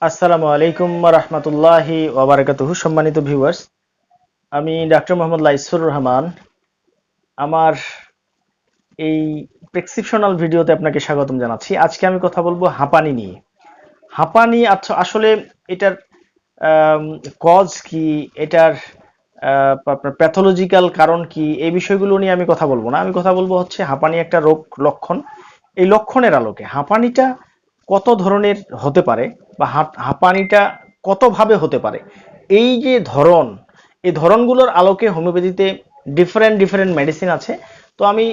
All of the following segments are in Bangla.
আসসালামু আলাইকুম রাহমাতুল্লাহি ওয়া বারাকাতুহু। সম্মানিত ভিউয়ার্স, আমি ডাক্তার মোহাম্মদ লাইসুর রহমান। আমার এই প্রেসক্রিপশনাল ভিডিওতে আপনাকে স্বাগতম জানাচ্ছি। আজকে আমি কথা বলবো হাঁপানি নিয়ে। হাঁপানি আচ্ছা, আসলে এটার কজ কি, এটার আপনার প্যাথোলজিক্যাল কারণ কি, এই বিষয়গুলো নিয়ে আমি কথা বলবো না। আমি কথা বলবো হচ্ছে হাঁপানি একটা রোগ লক্ষণ। এই লক্ষণের আলোকে হাঁপানিটা কত ধরনের হতে পারে বা হাঁপানিটা কতভাবে হতে পারে, এই যে ধরন, এই ধরনগুলোর আলোকে হোমিওপ্যাথিতে ডিফারেন্ট ডিফারেন্ট মেডিসিন আছে। তো আমি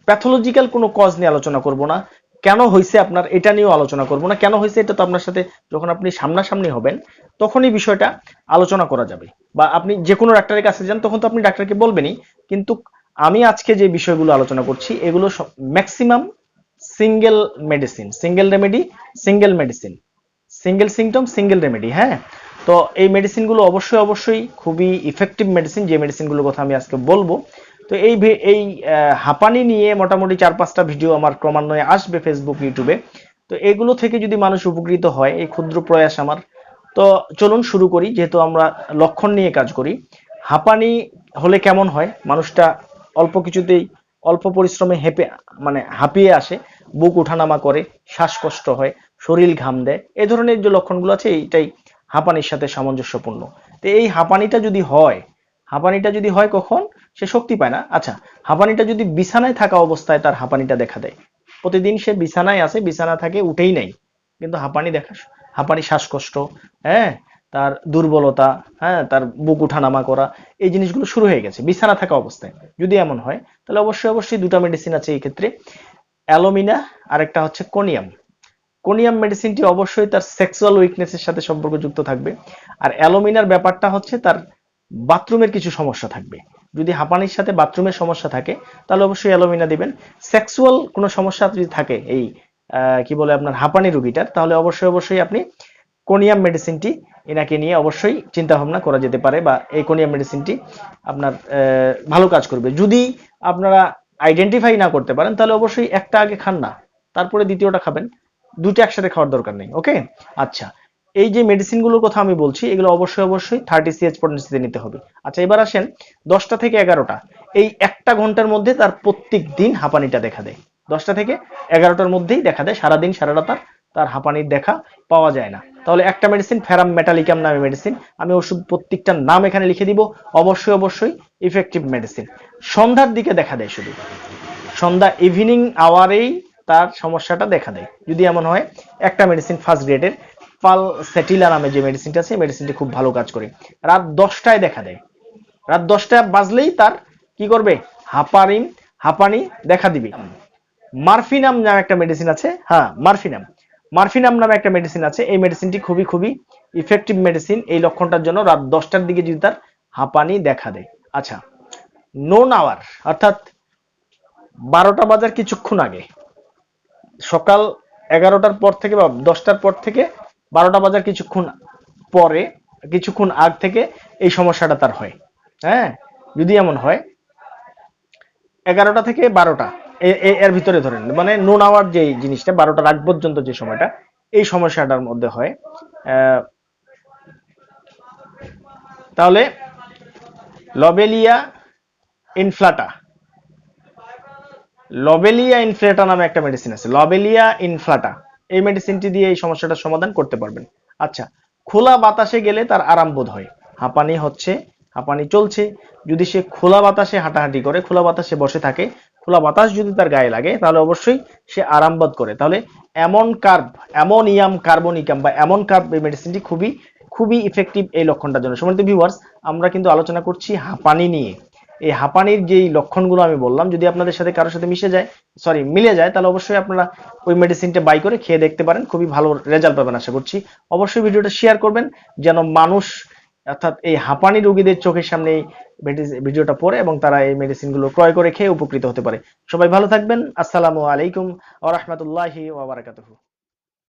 প্যাথোলজিক্যাল কোনো কজ নিয়ে আলোচনা করব না, কেন হয়েছে আপনার এটা নিয়েও আলোচনা করব না। কেন হয়েছে এটা তো আপনার সাথে যখন আপনি সামনাসামনি হবেন তখনই বিষয়টা আলোচনা করা যাবে। বা আপনি যে কোনো ডাক্তারের কাছে যান তখন তো আপনি ডাক্তারকে বলবেনই। কিন্তু আমি আজকে যে বিষয়গুলো আলোচনা করছি এগুলো maximum single medicine, single remedy, single medicine, single symptom single remedy. হ্যাঁ, তো এই মেডিসিনগুলো অবশ্যই অবশ্যই খুবই ইফেক্টিভ মেডিসিন, যে মেডিসিনগুলোর কথা আমি আজকে বলবো। তো এই হাঁপানি নিয়ে মোটামুটি 4-5টা ভিডিও আমার ক্রমান্বয়ে আসবে ফেসবুক, ইউটিউবে। তো এগুলো থেকে যদি মানুষ উপকৃত হয়, এই ক্ষুদ্র প্রয়াস আমার। তো চলুন শুরু করি, যেহেতু আমরা লক্ষণ নিয়ে কাজ করি। হাঁপানি হলে কেমন হয়, মানুষটা অল্প কিছুতেই, অল্প পরিশ্রমে হাঁপিয়ে আসে, বুক ওঠানামা করে, শ্বাসকষ্ট হয়, শরীর ঘাম দেয়, এই ধরনের যে লক্ষণগুলো আছে এইটাই হাঁপানির সাথে সামঞ্জস্যপূর্ণ। তো এই হাঁপানিটা যদি হয় কখন, সে শক্তি পায় না। আচ্ছা, হাঁপানিটা যদি বিছানায় থাকা অবস্থায় তার হাঁপানিটা দেখা দেয়, প্রতিদিন সে বিছানায় আছে, বিছানা থেকে উঠেই নাই, কিন্তু হাঁপানি, শ্বাসকষ্ট, হ্যাঁ, তার দুর্বলতা, হ্যাঁ, তার বুক ওঠানামা করা, এই জিনিসগুলো শুরু হয়ে গেছে বিছানা থাকা অবস্থায়। যদি এমন হয় তাহলে অবশ্যই অবশ্যই দুটো মেডিসিন আছে এই ক্ষেত্রে, অ্যালোমিনা আর একটা হচ্ছে কোনিয়াম। কোনিয়াম মেডিসিনটি অবশ্যই তার সেক্সুয়াল উইকনেসের সাথে সম্পর্কযুক্ত থাকবে। আর অ্যালোমিনার ব্যাপারটা হচ্ছে তার বাথরুমের কিছু সমস্যা থাকবে। যদি হাঁপানির সাথে বাথরুমের সমস্যা থাকে তাহলে অবশ্যই অ্যালোমিনা দিবেন। সেক্সুয়াল কোনো সমস্যা যদি থাকে এই কি বলে আপনার হাঁপানি রোগীটার, তাহলে অবশ্যই অবশ্যই আপনি কোনিয়াম মেডিসিনটি এনাকে নিয়ে অবশ্যই চিন্তা ভাবনা করা যেতে পারে, বা এই কোনিয়াম মেডিসিনটি আপনার ভালো কাজ করবে। যদি আপনারা আইডেন্টিফাই না করতে পারেন তাহলে অবশ্যই একটা আগে খান না, তারপরে দ্বিতীয়টা খাবেন। দুটো একসাথে খাওয়ার দরকার নেই, ওকে? আচ্ছা, এই যে মেডিসিনগুলোর কথা আমি বলছি এগুলো অবশ্যই অবশ্যই 30 CH পটেন্সিতে নিতে হবে। আচ্ছা, এবার আসেন 10টা থেকে 11টা, এই একটা ঘন্টার মধ্যে তার প্রত্যেক দিন হাঁপানিটা দেখা দেয়। 10টা থেকে 11টার মধ্যেই দেখা দেয়, সারাদিন সারা রাত তার হাঁপানির দেখা পাওয়া যায় না। তাহলে একটা মেডিসিন ফেরাম মেটালিকাম নামে মেডিসিন, আমি ওষুধ প্রত্যেকটার নাম এখানে লিখে দিব। অবশ্যই অবশ্যই ইফেক্টিভ মেডিসিন। সন্ধ্যার দিকে দেখা দেয় শুধু, সন্ধ্যা ইভিনিং আওয়ারেই তার সমস্যাটা দেখা দেয়। যদি এমন হয়, একটা মেডিসিন ফার্স্ট গ্রেডের পাল সেটিলা নামে যে মেডিসিনটা আছে, মেডিসিনটি খুব ভালো কাজ করে। রাত 10টায় দেখা দেয়, রাত 10টা বাজলেই তার কি করবে, হাঁপানি দেখা দিবে। মারফিনাম নামে একটা মেডিসিন আছে, হ্যাঁ মারফিনাম নামে একটা মেডিসিন আছে। এই মেডিসিনটি খুবই খুবই ইফেক্টিভ মেডিসিন এই লক্ষণটার জন্য। রাত 10টার দিকে যদি তার হাঁপানি দেখা দেয়। আচ্ছা, নোন আওয়ার অর্থাৎ 12টা বাজার কিছুক্ষণ আগে, সকাল 11টার পর থেকে বা 10টার পর থেকে 12টা বাজার কিছুক্ষণ পরে, কিছুক্ষণ আগ থেকে এই সমস্যাটা তার হয়। হ্যাঁ, যদি এমন হয় 11টা থেকে 12টা এর ভিতরে ধরেন, মানে নুন আওয়ার যে জিনিসটা 12টার আগ পর্যন্ত যে সময়টা, এই সমস্যাটার মধ্যে হয়, তাহলে লবেলিয়া ইনফ্লাটা, লবেলিয়া ইনফ্লেটা নামে একটা মেডিসিন আছে, লবেলিয়া ইনফ্লাটা। এই মেডিসিনটি দিয়ে এই সমস্যাটার সমাধান করতে পারবেন। আচ্ছা, খোলা বাতাসে গেলে তার আরাম বোধ হয়। হাঁপানি হচ্ছে, হাঁপানি চলছে, যদি সে খোলা বাতাসে হাঁটাহাঁটি করে, খোলা বাতাসে বসে থাকে, খোলা বাতাস যদি তার গায়ে লাগে তাহলে অবশ্যই সে আরাম বোধ করে। তাহলে অ্যামোনিয়াম কার্বনিকাম বা এমন কার্ব এই মেডিসিনটি খুবই খুবই ইফেক্টিভ এই লক্ষণটার জন্য। সম্মানিত ভিউয়ার্স, আমরা কিন্তু আলোচনা করছি হাঁপানি নিয়ে। এই হাঁপানির যেই লক্ষণগুলো আমি বললাম যদি আপনাদের সাথে কারোর সাথে মিলে যায় তাহলে অবশ্যই আপনারা ওই মেডিসিনটা বাই করে খেয়ে দেখতে পারেন, খুবই ভালো রেজাল্ট পাবেন আশা করছি। অবশ্যই ভিডিওটা শেয়ার করবেন যেন মানুষ, অর্থাৎ এই হাঁপানি রোগীদের চোখের সামনে এই ভিডিওটা পড়ে এবং তারা এই মেডিসিনগুলো ক্রয় করে খেয়ে উপকৃত হতে পারে। সবাই ভালো থাকবেন। আসসালামু আলাইকুম ওয়া রাহমাতুল্লাহি ওয়া বারাকাতুহু।